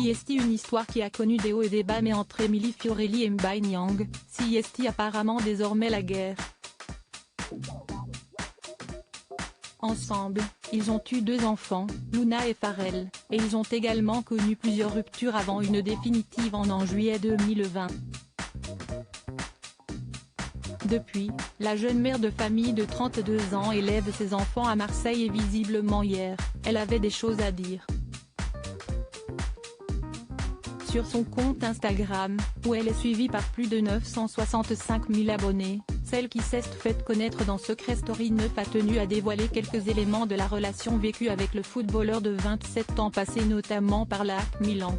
CST, une histoire qui a connu des hauts et des bas, mais entre Emily Fiorelli et Mbai Nyang, CST apparemment désormais la guerre. Ensemble, ils ont eu 2 enfants, Luna et Pharrell, et ils ont également connu plusieurs ruptures avant une définitive en juillet 2020. Depuis, la jeune mère de famille de 32 ans élève ses enfants à Marseille et visiblement hier, elle avait des choses à dire. Sur son compte Instagram, où elle est suivie par plus de 965 000 abonnés, celle qui s'est fait connaître dans Secret Story 9 a tenu à dévoiler quelques éléments de la relation vécue avec le footballeur de 27 ans, passé notamment par l'AC Milan.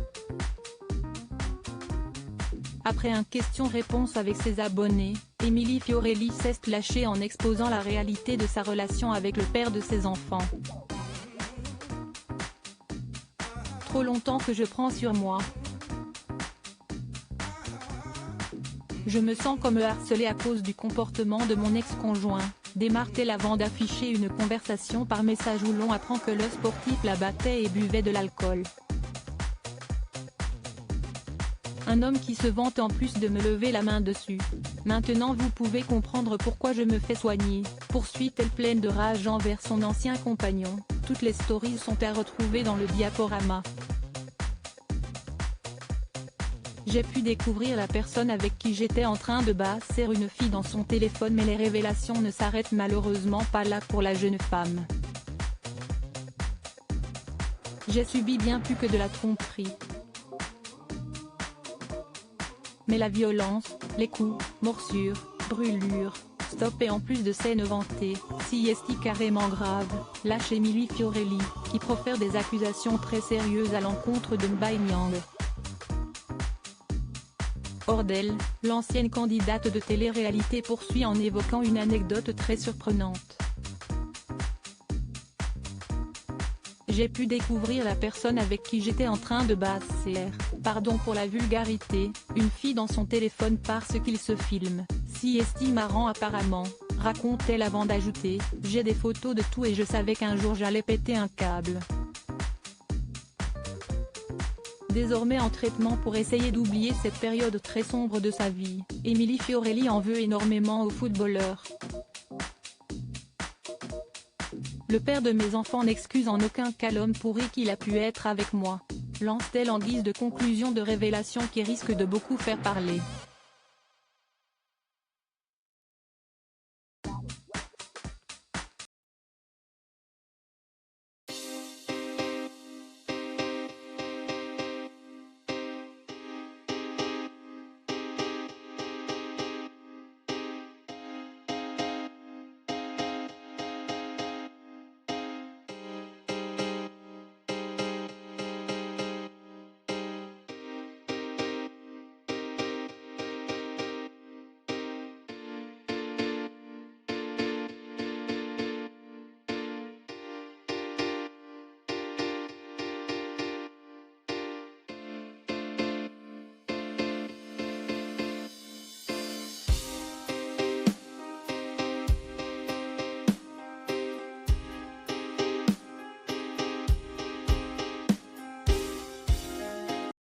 Après un question-réponse avec ses abonnés, Emily Fiorelli s'est lâchée en exposant la réalité de sa relation avec le père de ses enfants. Trop longtemps que je prends sur moi. Je me sens comme harcelée à cause du comportement de mon ex-conjoint, démarre-t-elle avant d'afficher une conversation par message où l'on apprend que le sportif la battait et buvait de l'alcool. Un homme qui se vante en plus de me lever la main dessus. Maintenant vous pouvez comprendre pourquoi je me fais soigner, poursuit-elle pleine de rage envers son ancien compagnon. Toutes les stories sont à retrouver dans le diaporama. J'ai pu découvrir la personne avec qui j'étais en train de basser une fille dans son téléphone, mais les révélations ne s'arrêtent malheureusement pas là pour la jeune femme. J'ai subi bien plus que de la tromperie. Mais la violence, les coups, morsures, brûlures, stop, et en plus de scènes vantées, CST carrément grave, lâche Emily Fiorelli, qui profère des accusations très sérieuses à l'encontre de Mbai Nyang. Hors d'elle, l'ancienne candidate de télé-réalité poursuit en évoquant une anecdote très surprenante. J'ai pu découvrir la personne avec qui j'étais en train de basser, pardon pour la vulgarité, une fille dans son téléphone parce qu'il se filme, CST marrant apparemment, raconte-t-elle avant d'ajouter, j'ai des photos de tout et je savais qu'un jour j'allais péter un câble. Désormais en traitement pour essayer d'oublier cette période très sombre de sa vie, Emily Fiorelli en veut énormément au footballeur. Le père de mes enfants n'excuse en aucun cas l'homme pourri qu'il a pu être avec moi, lance-t-elle en guise de conclusion de révélation qui risque de beaucoup faire parler.